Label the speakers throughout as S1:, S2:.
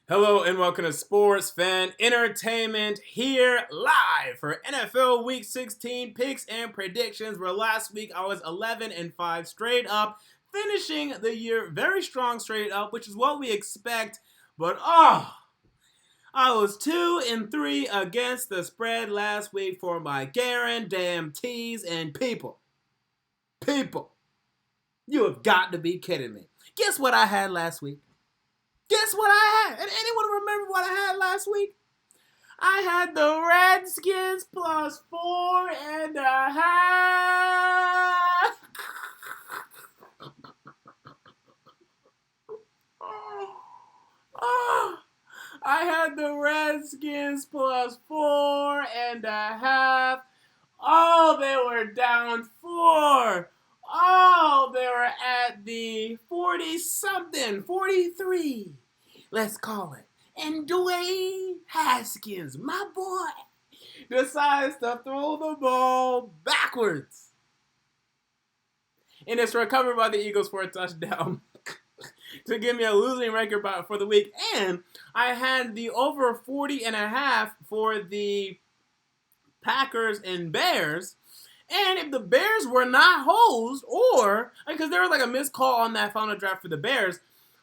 S1: Hello and welcome to Sports Fan Entertainment here live for NFL Week 16 picks and predictions. Where last week I was 11-5 straight up, finishing the year very strong straight up, which is what we expect. But I was 2-3 against the spread last week for my guarantees and people, you have got to be kidding me. Guess what I had last week? Guess what I had? And anyone remember what I had last week? I had the Redskins plus 4.5. I had the Redskins plus 4.5. Oh, they were down 4. Oh, they were at the 40-something, 43. Let's call it. And Dwayne Haskins, my boy, decides to throw the ball backwards. And it's recovered by the Eagles for a touchdown to give me a losing record for the week. And I had the over 40.5 for the Packers and Bears. And if the Bears were not hosed, or because there was like a missed call on that final draft for the Bears,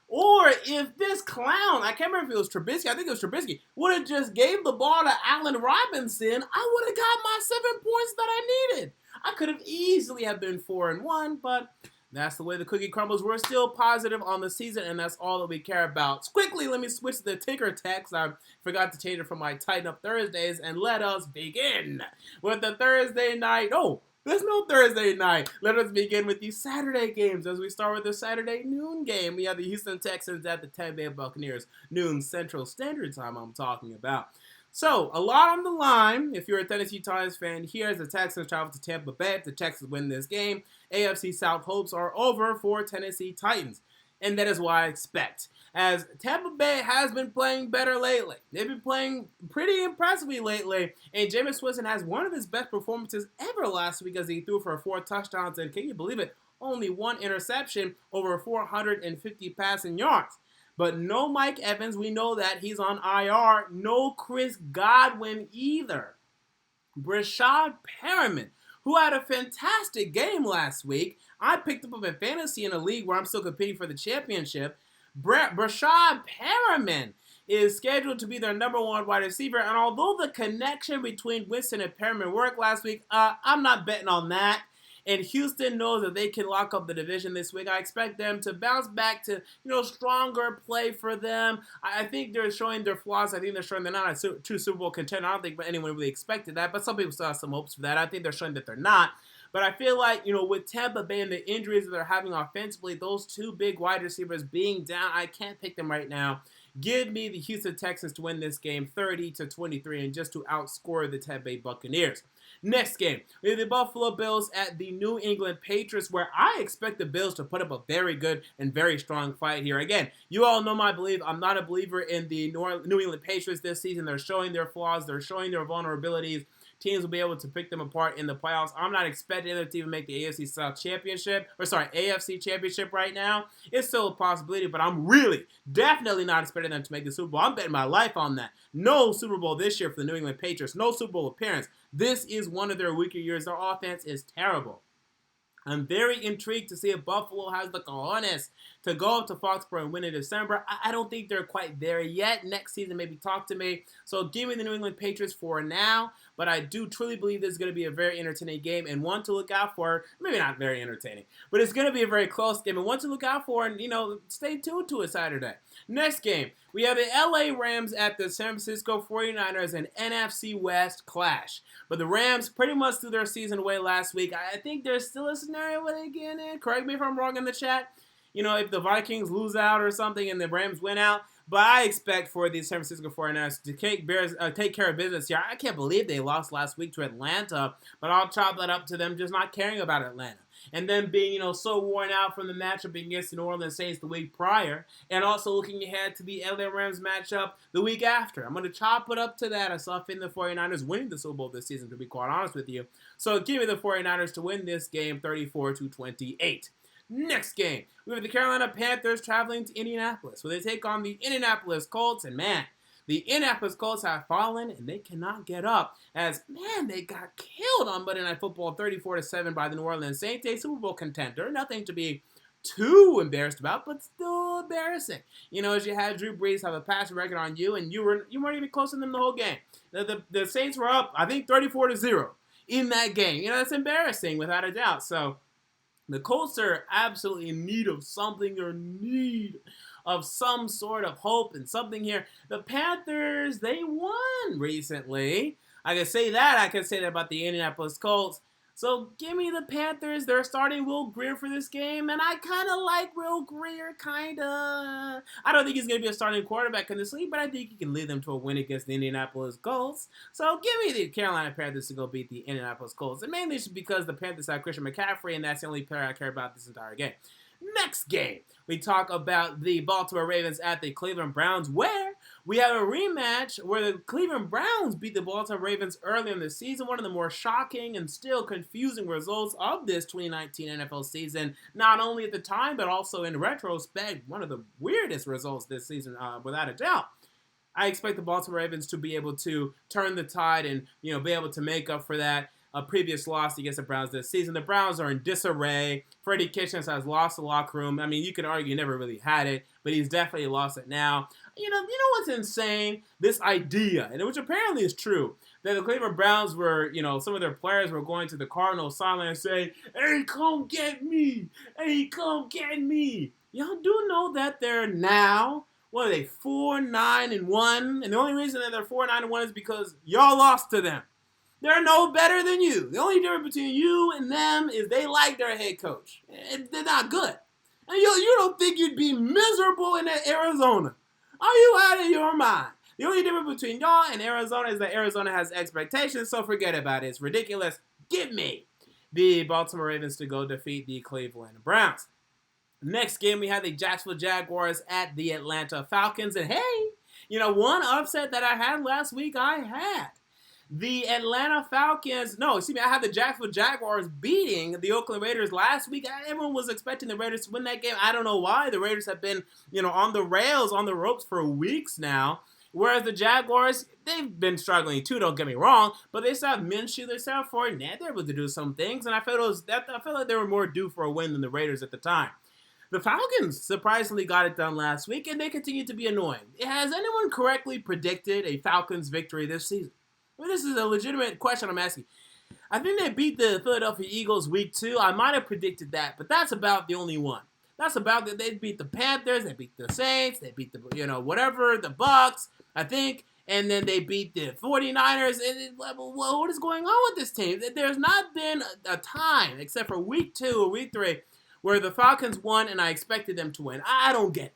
S1: or if this clown, I can't remember if it was Trubisky, I think it was Trubisky, would have just gave the ball to Allen Robinson, I would have got my 7 points that I needed. I could have easily have been 4-1, but that's the way the cookie crumbles. We're still positive on the season, and that's all that we care about. Quickly, let me switch to the ticker text. I forgot to change it from my Tighten Up Thursdays, and let us begin with the Thursday night. Oh, there's no Thursday night. Let us begin with the Saturday games as we start with the Saturday noon game. We have the Houston Texans at the Tampa Bay Buccaneers, noon Central Standard Time I'm talking about. So, a lot on the line. If you're a Tennessee Titans fan, here's the Texans travel to Tampa Bay. If the Texans win this game, AFC South hopes are over for Tennessee Titans. And that is what I expect. As Tampa Bay has been playing better lately. They've been playing pretty impressively lately. And Jameis Winston has one of his best performances ever last week as he threw for 4 touchdowns. And can you believe it? Only 1 interception over 450 passing yards. But no Mike Evans. We know that he's on IR. No Chris Godwin either. Brashad Perriman, who had a fantastic game last week. I picked him up in fantasy in a league where I'm still competing for the championship. Brashad Perriman is scheduled to be their number 1 wide receiver. And although the connection between Winston and Perriman worked last week, I'm not betting on that. And Houston knows that they can lock up the division this week. I expect them to bounce back to, stronger play for them. I think they're showing their flaws. I think they're showing they're not a true Super Bowl contender. I don't think anyone really expected that, but some people still have some hopes for that. I think they're showing that they're not. But I feel like, with Tampa Bay and the injuries that they're having offensively, those 2 big wide receivers being down, I can't pick them right now. Give me the Houston Texans to win this game 30-23 and just to outscore the Tampa Bay Buccaneers. Next game, we have the Buffalo Bills at the New England Patriots, where I expect the Bills to put up a very good and very strong fight here. Again, you all know my belief. I'm not a believer in the New England Patriots this season. They're showing their flaws. They're showing their vulnerabilities. Teams will be able to pick them apart in the playoffs. I'm not expecting them to even make the AFC Championship right now. It's still a possibility, but I'm definitely not expecting them to make the Super Bowl. I'm betting my life on that. No Super Bowl this year for the New England Patriots. No Super Bowl appearance. This is one of their weaker years. Their offense is terrible. I'm very intrigued to see if Buffalo has the cojones to go up to Foxborough and win in December. I don't think they're quite there yet. Next season, maybe talk to me. So give me the New England Patriots for now. But I do truly believe this is going to be a very entertaining game and one to look out for. Maybe not very entertaining, but it's going to be a very close game and one to look out for. And, stay tuned to it Saturday. Next game, we have the LA Rams at the San Francisco 49ers, an NFC West clash. But the Rams pretty much threw their season away last week. I think there's still a scenario where they get in. Correct me if I'm wrong in the chat. If the Vikings lose out or something and the Rams win out. But I expect for the San Francisco 49ers to take care of business here. I can't believe they lost last week to Atlanta, but I'll chalk that up to them just not caring about Atlanta. And then being, so worn out from the matchup against the New Orleans Saints the week prior, and also looking ahead to the LA Rams matchup the week after. I'm going to chop it up to that. I saw fit the 49ers winning the Super Bowl this season, to be quite honest with you. So give me the 49ers to win this game 34-28. Next game, we have the Carolina Panthers traveling to Indianapolis, where they take on the Indianapolis Colts, and man, the Indianapolis Colts have fallen, and they cannot get up, as, man, they got killed on Monday Night Football 34-7 by the New Orleans Saints, a Super Bowl contender. Nothing to be too embarrassed about, but still embarrassing. As you had Drew Brees have a passing record on you, and you weren't even close to them the whole game. The Saints were up, I think, 34-0 in that game. That's embarrassing without a doubt. So the Colts are absolutely in need of something, or need of some sort of hope and something here. The Panthers, they won recently. I can say that about the Indianapolis Colts. So give me the Panthers. They're starting Will Grier for this game, and I kind of like Will Grier, kind of. I don't think he's going to be a starting quarterback in this league, but I think he can lead them to a win against the Indianapolis Colts. So give me the Carolina Panthers to go beat the Indianapolis Colts, and mainly just because the Panthers have Christian McCaffrey, and that's the only player I care about this entire game. Next game, we talk about the Baltimore Ravens at the Cleveland Browns, where we have a rematch where the Cleveland Browns beat the Baltimore Ravens earlier in the season. One of the more shocking and still confusing results of this 2019 NFL season, not only at the time, but also in retrospect, one of the weirdest results this season, without a doubt. I expect the Baltimore Ravens to be able to turn the tide and, be able to make up for that previous loss against the Browns this season. The Browns are in disarray. Freddie Kitchens has lost the locker room. I mean, you could argue he never really had it, but he's definitely lost it now. You know what's insane? This idea, and which apparently is true, that the Cleveland Browns were, some of their players were going to the Cardinals sideline and saying, "Hey, come get me! Hey, come get me!" Y'all do know that they're now, 4-9-1, and the only reason that they're 4-9-1 is because y'all lost to them. They're no better than you. The only difference between you and them is they like their head coach. They're not good. And you don't think you'd be miserable in Arizona. Are you out of your mind? The only difference between y'all and Arizona is that Arizona has expectations, so forget about it. It's ridiculous. Give me the Baltimore Ravens to go defeat the Cleveland Browns. Next game, we have the Jacksonville Jaguars at the Atlanta Falcons. And hey, one upset that I had last week, I had the Atlanta Falcons, I had the Jacksonville Jaguars beating the Oakland Raiders last week. Everyone was expecting the Raiders to win that game. I don't know why. The Raiders have been, on the rails, on the ropes for weeks now. Whereas the Jaguars, they've been struggling too, don't get me wrong. But they still have Minshew, they still have Fournette. They're able to do some things. And I feel like they were more due for a win than the Raiders at the time. The Falcons surprisingly got it done last week, and they continue to be annoying. Has anyone correctly predicted a Falcons victory this season? This is a legitimate question I'm asking. I think they beat the Philadelphia Eagles week 2. I might have predicted that, but that's about the only one. That's about that. They beat the Panthers, they beat the Saints, they beat the, the Bucks, I think, and then they beat the 49ers. And what is going on with this team? There's not been a time, except for week 2 or week 3, where the Falcons won and I expected them to win. I don't get it.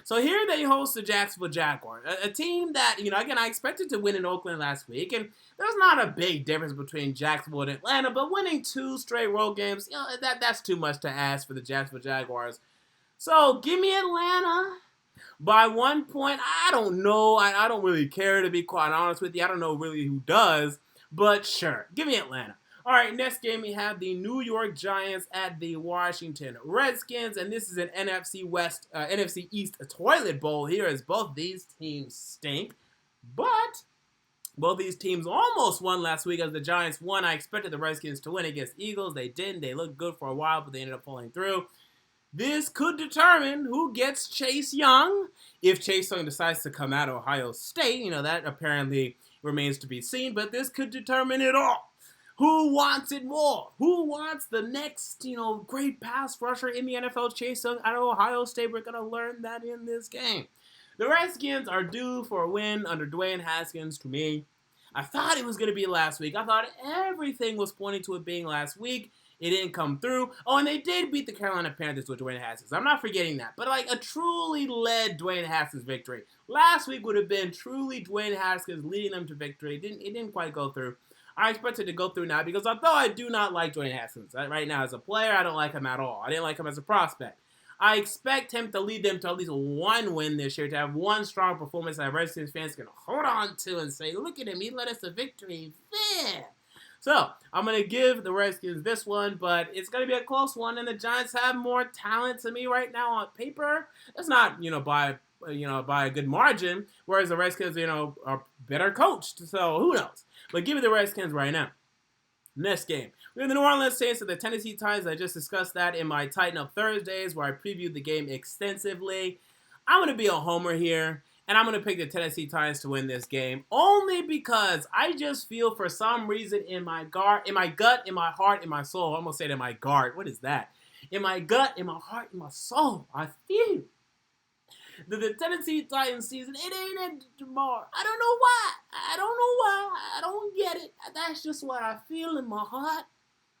S1: So here they host the Jacksonville Jaguars, a team that, again, I expected to win in Oakland last week, and there's not a big difference between Jacksonville and Atlanta, but winning 2 straight road games, that's too much to ask for the Jacksonville Jaguars. So give me Atlanta by 1 point. I don't know. I don't really care, to be quite honest with you. I don't know really who does, but sure, give me Atlanta. All right, next game we have the New York Giants at the Washington Redskins, and this is an NFC East toilet bowl here, as both these teams stink. But both these teams almost won last week as the Giants won. I expected the Redskins to win against Eagles. They didn't. They looked good for a while, but they ended up falling through. This could determine who gets Chase Young. If Chase Young decides to come out of Ohio State, that apparently remains to be seen, but this could determine it all. Who wants it more? Who wants the next, great pass rusher in the NFL? Chase Young out of Ohio State. We're going to learn that in this game. The Redskins are due for a win under Dwayne Haskins to me. I thought it was going to be last week. I thought everything was pointing to it being last week. It didn't come through. Oh, and they did beat the Carolina Panthers with Dwayne Haskins. I'm not forgetting that. But a truly led Dwayne Haskins victory. Last week would have been truly Dwayne Haskins leading them to victory. It didn't quite go through. I expect it to go through now because although I do not like Dwayne Haskins right now as a player, I don't like him at all. I didn't like him as a prospect. I expect him to lead them to at least one win this year, to have one strong performance that Redskins fans can hold on to and say, look at him, he led us to victory. Yeah. So I'm going to give the Redskins this one, but it's going to be a close one, and the Giants have more talent to me right now on paper. It's not, by a good margin, whereas the Redskins, are better coached. So who knows? But give me the Redskins right now. Next game, we have the New Orleans Saints and the Tennessee Titans. I just discussed that in my Tighten Up Thursdays where I previewed the game extensively. I'm going to be a homer here, and I'm going to pick the Tennessee Titans to win this game only because I just feel for some reason in my gut, in my heart, in my soul. I almost said in my guard. What is that? In my gut, in my heart, in my soul, I feel the Tennessee Titans season, it ain't ended tomorrow. I don't know why. I don't get it. That's just what I feel in my heart.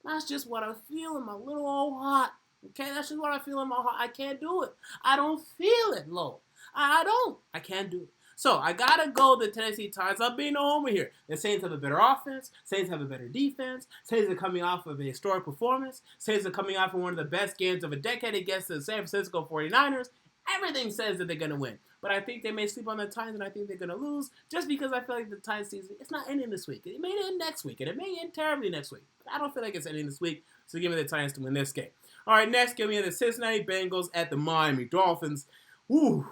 S1: That's just what I feel in my little old heart. Okay, that's just what I feel in my heart. I can't do it. I don't feel it, Lord. I don't. I can't do it. So I gotta go the Tennessee Titans. I'm being a homer here. The Saints have a better offense. Saints have a better defense. Saints are coming off of a historic performance. Saints are coming off of one of the best games of a decade against the San Francisco 49ers. Everything says that they're going to win. But I think they may sleep on the Titans, and I think they're going to lose just because I feel like the Titans season, it's not ending this week. It may end next week, and it may end terribly next week. But I don't feel like it's ending this week, so give me the Titans to win this game. All right, next, give me the Cincinnati Bengals at the Miami Dolphins. Woo.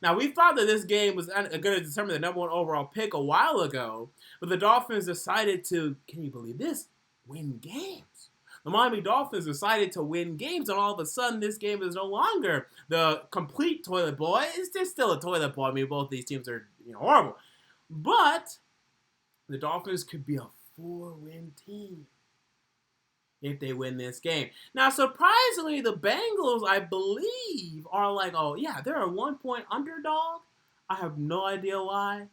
S1: Now, we thought that this game was going to determine the number one overall pick a while ago, but the Dolphins decided to, can you believe this, win games. The Miami Dolphins decided to win games, and all of a sudden, this game is no longer the complete toilet bowl. It's just still a toilet bowl. I mean, both these teams are horrible. But the Dolphins could be a 4-win team if they win this game. Now, surprisingly, the Bengals, I believe, are like, oh, yeah, they're a 1-point underdog. I have no idea why.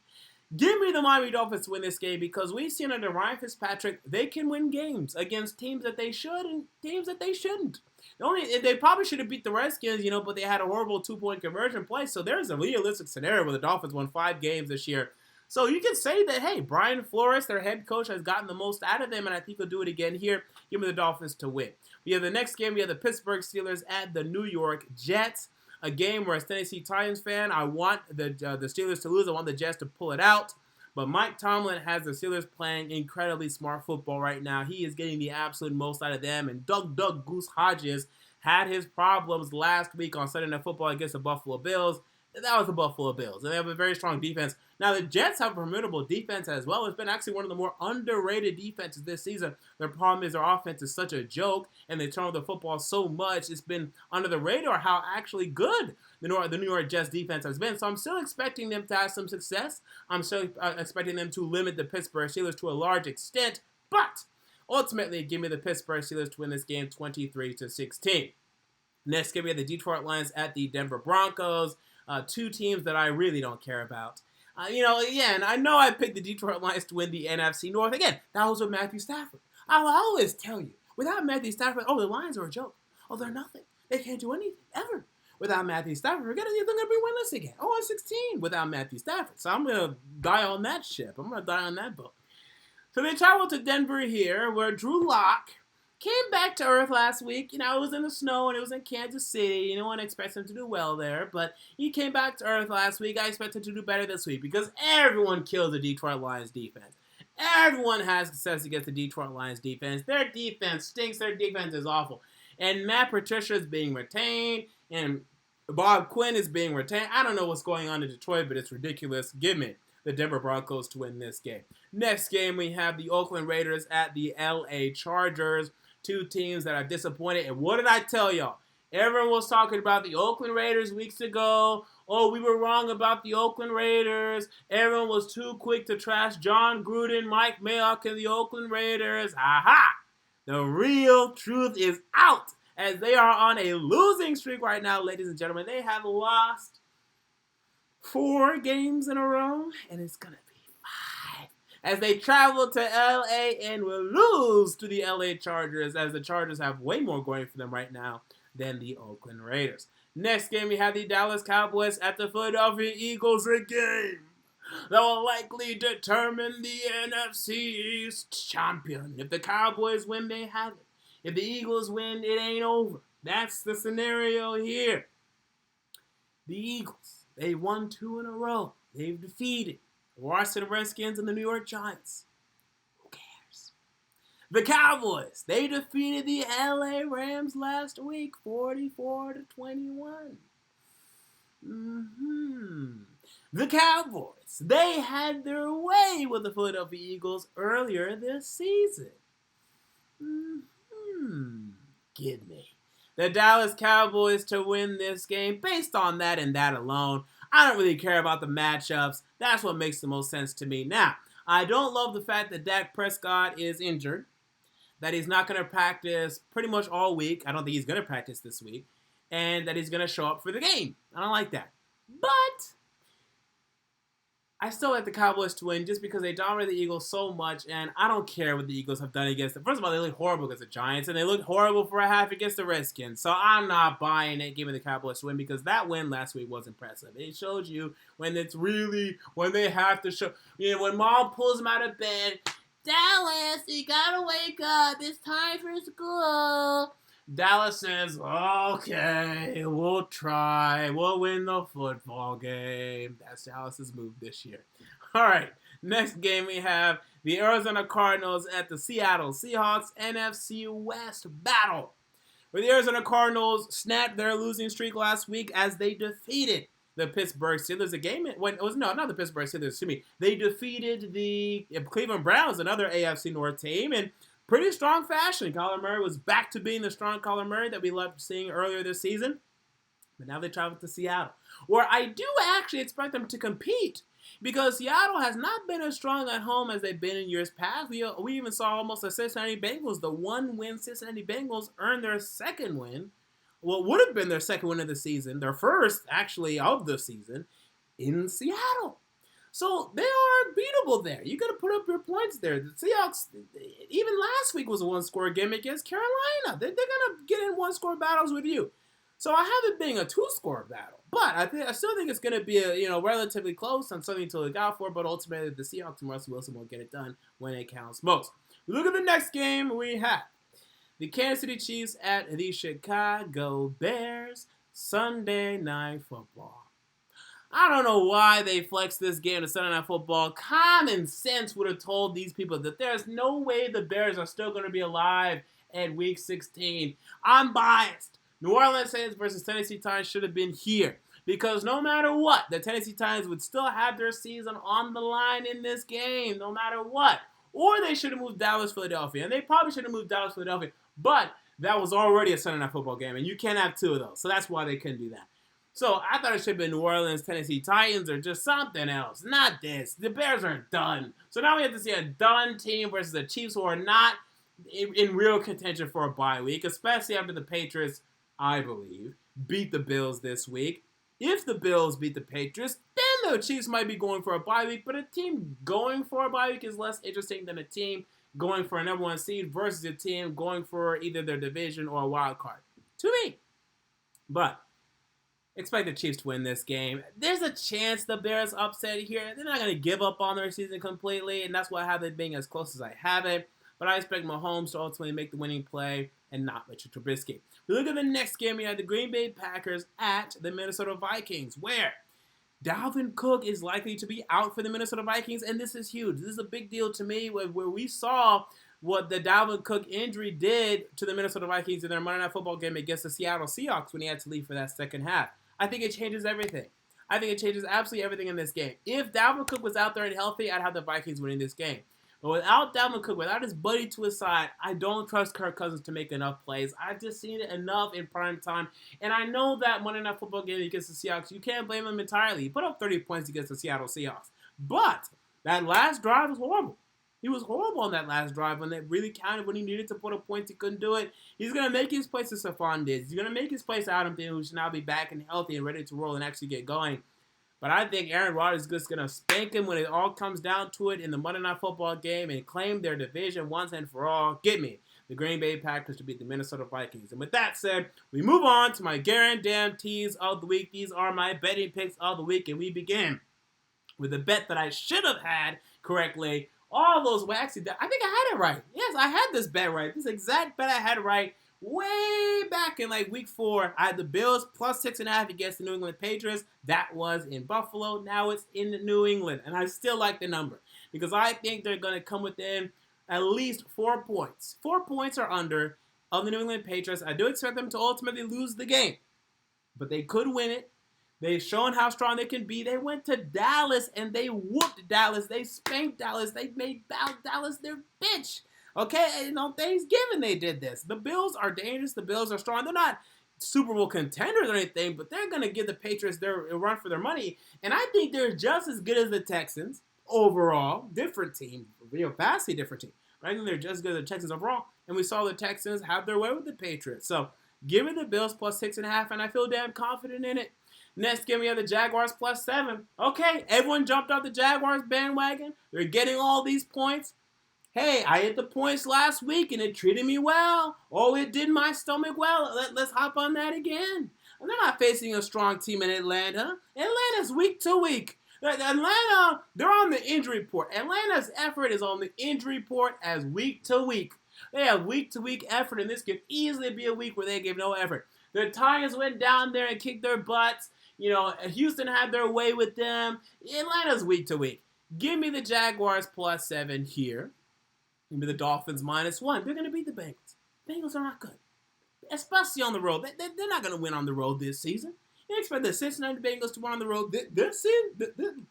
S1: Give me the Miami Dolphins to win this game because we've seen under Ryan Fitzpatrick, they can win games against teams that they should and teams that they shouldn't. They probably should have beat the Redskins, but they had a horrible 2-point conversion play. So there's a realistic scenario where the Dolphins won 5 games this year. So you can say that, hey, Brian Flores, their head coach, has gotten the most out of them, and I think he'll do it again here. Give me the Dolphins to win. We have the next game. We have the Pittsburgh Steelers at the New York Jets. A game where, as a Tennessee Titans fan, I want the Steelers to lose. I want the Jets to pull it out. But Mike Tomlin has the Steelers playing incredibly smart football right now. He is getting the absolute most out of them. And Doug Goose Hodges had his problems last week on Sunday Night Football against the Buffalo Bills. That was the Buffalo Bills. And they have a very strong defense. Now, the Jets have a formidable defense as well. It's been actually one of the more underrated defenses this season. Their problem is their offense is such a joke, and they turn over the football so much. It's been under the radar how actually good the New York Jets defense has been. So I'm still expecting them to have some success. I'm still expecting them to limit the Pittsburgh Steelers to a large extent. But ultimately, give me the Pittsburgh Steelers to win this game 23-16. Next, give me the Detroit Lions at the Denver Broncos. 2 teams that I really don't care about. Again, I know I picked the Detroit Lions to win the NFC North. Again, that was with Matthew Stafford. I'll always tell you, without Matthew Stafford, the Lions are a joke. They're nothing. They can't do anything, ever. Without Matthew Stafford, they're going to be winless again. 0-16 without Matthew Stafford. So I'm going to die on that ship. I'm going to die on that boat. So they traveled to Denver here, where Drew Lock came back to earth last week. It was in the snow and it was in Kansas City. No one expects him to do well there, but he came back to earth last week. I expect him to do better this week because everyone kills the Detroit Lions defense. Everyone has success against the Detroit Lions defense. Their defense stinks. Their defense is awful. And Matt Patricia is being retained, and Bob Quinn is being retained. I don't know what's going on in Detroit, but it's ridiculous. Give me the Denver Broncos to win this game. Next game, we have the Oakland Raiders at the LA Chargers. 2 teams that are disappointed. And what did I tell y'all? Everyone was talking about the Oakland Raiders weeks ago. Oh, we were wrong about the Oakland Raiders. Everyone was too quick to trash John Gruden, Mike Mayock, and the Oakland Raiders. Aha! The real truth is out as they are on a losing streak right now, ladies and gentlemen. They have lost 4 games in a row, and it's going to be 5. As they travel to LA and will lose to the LA Chargers, as the Chargers have way more going for them right now than the Oakland Raiders. Next game, we have the Dallas Cowboys at the Philadelphia Eagles, a game that will likely determine the NFC East champion. If the Cowboys win, they have it. If the Eagles win, it ain't over. That's the scenario here. The Eagles, they won 2 in a row. They've defeated the Washington Redskins and the New York Giants. Who cares? The Cowboys, they defeated the LA Rams last week, 44-21. The Cowboys, they had their way with the Philadelphia Eagles earlier this season. Give me the Dallas Cowboys to win this game based on that and that alone. I don't really care about the matchups. That's what makes the most sense to me. Now, I don't love the fact that Dak Prescott is injured, that he's not going to practice pretty much all week. I don't think he's going to practice this week, and that he's going to show up for the game. I don't like that. But I still like the Cowboys to win just because they dominate the Eagles so much, and I don't care what the Eagles have done against them. First of all, they look horrible against the Giants, and they looked horrible for a half against the Redskins. So I'm not buying it, giving the Cowboys to win, because that win last week was impressive. It shows you when they have to show, when Mom pulls them out of bed, Dallas, you gotta wake up. It's time for school. Dallas says, okay, we'll try. We'll win the football game. That's Dallas's move this year. All right, next game we have the Arizona Cardinals at the Seattle Seahawks NFC West battle, where the Arizona Cardinals snapped their losing streak last week as they defeated the Pittsburgh Steelers. Not the Pittsburgh Steelers, excuse me. They defeated the Cleveland Browns, another AFC North team, in pretty strong fashion. Kyler Murray was back to being the strong Kyler Murray that we loved seeing earlier this season. But now they travel to Seattle, where I do actually expect them to compete, because Seattle has not been as strong at home as they've been in years past. We even saw almost the Cincinnati Bengals, the one-win Cincinnati Bengals, earn their second win. Well, it would have been their second win of the season, their first, actually, of the season, in Seattle. So they are beatable there. You got to put up your points there. The Seahawks, even last week was a one-score game against Carolina. They're going to get in one-score battles with you. So I have it being a two-score battle. But I still think it's going to be relatively close and something to look out for. But ultimately, the Seahawks and Russell Wilson will get it done when it counts most. Look at the next game we have. The Kansas City Chiefs at the Chicago Bears, Sunday Night Football. I don't know why they flexed this game to Sunday Night Football. Common sense would have told these people that there's no way the Bears are still going to be alive at Week 16. I'm biased. New Orleans Saints versus Tennessee Titans should have been here, because no matter what, the Tennessee Titans would still have their season on the line in this game, no matter what. Or they should have moved Dallas, Philadelphia, and they probably should have moved Dallas, Philadelphia, but that was already a Sunday Night Football game, and you can't have two of those, so that's why they couldn't do that. So I thought it should have been New Orleans, Tennessee Titans, or just something else. Not this. The Bears are done. So now we have to see a done team versus the Chiefs, who are not in real contention for a bye week, especially after the Patriots, I believe, beat the Bills this week. If the Bills beat the Patriots, then the Chiefs might be going for a bye week, but a team going for a bye week is less interesting than a team going for a number one seed versus a team going for either their division or a wild card. To me. But expect the Chiefs to win this game. There's a chance the Bears upset here. They're not going to give up on their season completely, and that's why I have it being as close as I have it. But I expect Mahomes to ultimately make the winning play and not Mitchell Trubisky. We look at the next game. We have the Green Bay Packers at the Minnesota Vikings, where Dalvin Cook is likely to be out for the Minnesota Vikings, and this is huge. This is a big deal to me, where we saw what the Dalvin Cook injury did to the Minnesota Vikings in their Monday Night Football game against the Seattle Seahawks when he had to leave for that second half. I think it changes everything. I think it changes absolutely everything in this game. If Dalvin Cook was out there and healthy, I'd have the Vikings winning this game. But without Dalvin Cook, without his buddy to his side, I don't trust Kirk Cousins to make enough plays. I've just seen it enough in prime time. And I know that Monday Night Football game against the Seahawks, you can't blame him entirely. He put up 30 points against the Seattle Seahawks. But that last drive was horrible. He was horrible on that last drive when it really counted, when he needed to put up points. He couldn't do it. He's going to make his plays to Stephon Diggs. He's going to make his plays to Adam Thielen, who should now be back and healthy and ready to roll and actually get going. But I think Aaron Rodgers is just going to spank him when it all comes down to it in the Monday Night Football game and claim their division once and for all. Get me the Green Bay Packers to beat the Minnesota Vikings. And with that said, we move on to my guarantees of the week. These are my betting picks of the week, and we begin with a bet that I should have had correctly. All those waxy, I think I had it right. Yes, I had this bet right. This exact bet I had right way back in like week 4. I had the Bills plus 6.5 against the New England Patriots. That was in Buffalo. Now it's in New England. And I still like the number because I think they're going to come within at least 4 points. 4 points or under of the New England Patriots. I do expect them to ultimately lose the game, but they could win it. They've shown how strong they can be. They went to Dallas and they whooped Dallas. They spanked Dallas. They made Dallas their bitch. Okay, and on Thanksgiving they did this. The Bills are dangerous. The Bills are strong. They're not Super Bowl contenders or anything, but they're going to give the Patriots their run for their money. And I think they're just as good as the Texans overall. Different team. Vastly different team. But I think they're just as good as the Texans overall. And we saw the Texans have their way with the Patriots. So give me the Bills plus 6.5, and I feel damn confident in it. Next game, we have the Jaguars plus 7. Okay, everyone jumped off the Jaguars bandwagon. They're getting all these points. Hey, I hit the points last week, and it treated me well. Oh, it did my stomach well. Let's hop on that again. And they're not facing a strong team in Atlanta. Atlanta's week to week. Atlanta, they're on the injury report. Atlanta's effort is on the injury report as week to week. They have week to week effort, and this could easily be a week where they give no effort. The Tigers went down there and kicked their butts. You know, Houston had their way with them. Atlanta's week to week. Give me the Jaguars plus 7 here. Give me the Dolphins minus 1. They're going to beat the Bengals. Bengals are not good, especially on the road. They're not going to win on the road this season. You expect the Cincinnati Bengals to win on the road this season?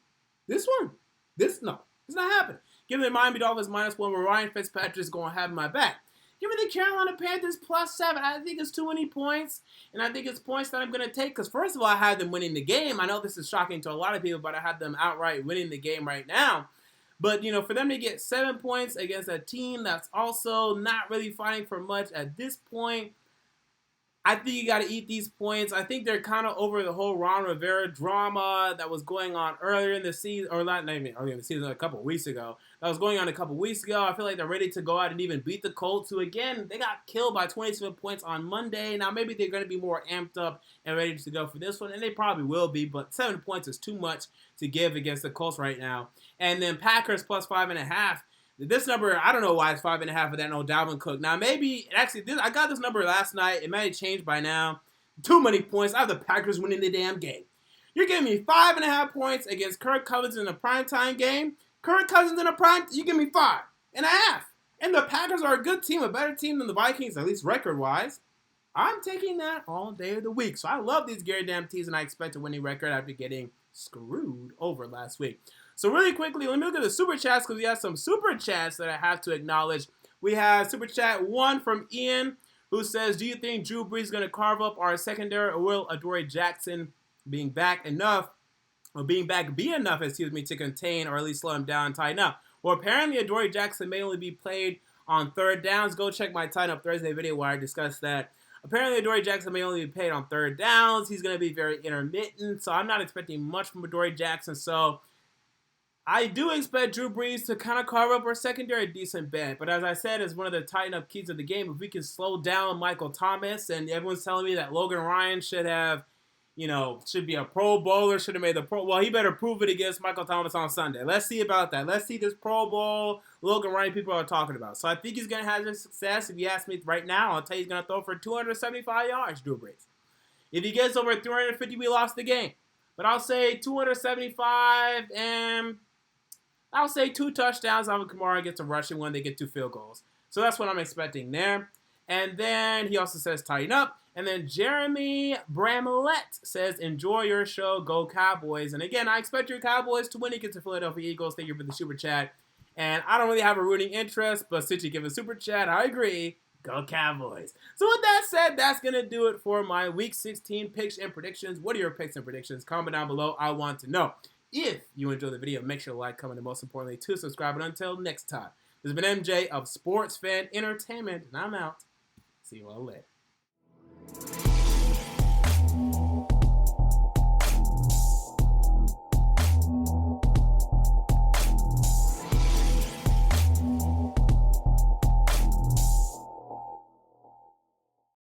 S1: No, it's not happening. Give me the Miami Dolphins minus 1 where Ryan Fitzpatrick is going to have my back. Give me the Carolina Panthers plus 7. I think it's too many points, and I think it's points that I'm going to take because, first of all, I had them winning the game. I know this is shocking to a lot of people, but I had them outright winning the game right now. But, you know, for them to get 7 points against a team that's also not really fighting for much at this point, I think you got to eat these points. I think they're kind of over the whole Ron Rivera drama that was going on earlier in the season, or not even earlier in the season, a couple of weeks ago. That was going on a couple of weeks ago. I feel like they're ready to go out and even beat the Colts, who, again, they got killed by 27 points on Monday. Now, maybe they're going to be more amped up and ready to go for this one, and they probably will be, but 7 points is too much to give against the Colts right now. And then Packers plus 5.5. This number, I don't know why it's 5.5 of that no Dalvin Cook. Now, maybe, I got this number last night. It might have changed by now. Too many points. I have the Packers winning the damn game. You're giving me 5.5 points against Kirk Cousins in a primetime game. Kirk Cousins in a prime, you give me 5.5. And the Packers are a good team, a better team than the Vikings, at least record-wise. I'm taking that all day of the week. So I love these Gary damn teams, and I expect a winning record after getting screwed over last week. So really quickly, let me look at the Super Chats because we have some Super Chats that I have to acknowledge. We have Super Chat 1 from Ian who says, do you think Drew Brees is going to carve up our secondary or will Adoree Jackson be enough, to contain or at least slow him down and tighten up? Well, apparently Adoree Jackson may only be played on third downs. Go check my Tighten Up Thursday video where I discussed that. Apparently Adoree Jackson may only be paid on third downs. He's going to be very intermittent, so I'm not expecting much from Adoree Jackson. So I do expect Drew Brees to kind of carve up our secondary a decent bit. But as I said, it's one of the tighten up keys of the game. If we can slow down Michael Thomas, and everyone's telling me that Logan Ryan should be a Pro Bowler, should have made the Pro. Well, he better prove it against Michael Thomas on Sunday. Let's see about that. Let's see this Pro Bowl Logan Ryan people are talking about. So I think he's going to have some success. If you ask me right now, I'll tell you he's going to throw for 275 yards, Drew Brees. If he gets over 350, we lost the game. But I'll say 275 and I'll say 2 touchdowns. Alvin Kamara gets a rushing one. They get 2 field goals. So that's what I'm expecting there. And then he also says tighten up. And then Jeremy Bramlett says, enjoy your show. Go Cowboys. And again, I expect your Cowboys to win against the Philadelphia Eagles. Thank you for the super chat. And I don't really have a rooting interest, but since you give a super chat, I agree. Go Cowboys. So with that said, that's going to do it for my Week 16 picks and predictions. What are your picks and predictions? Comment down below. I want to know. If you enjoyed the video, make sure to like, comment, and most importantly, to subscribe. And until next time, this has been MJ of Sports Fan Entertainment, and I'm out. See you all later.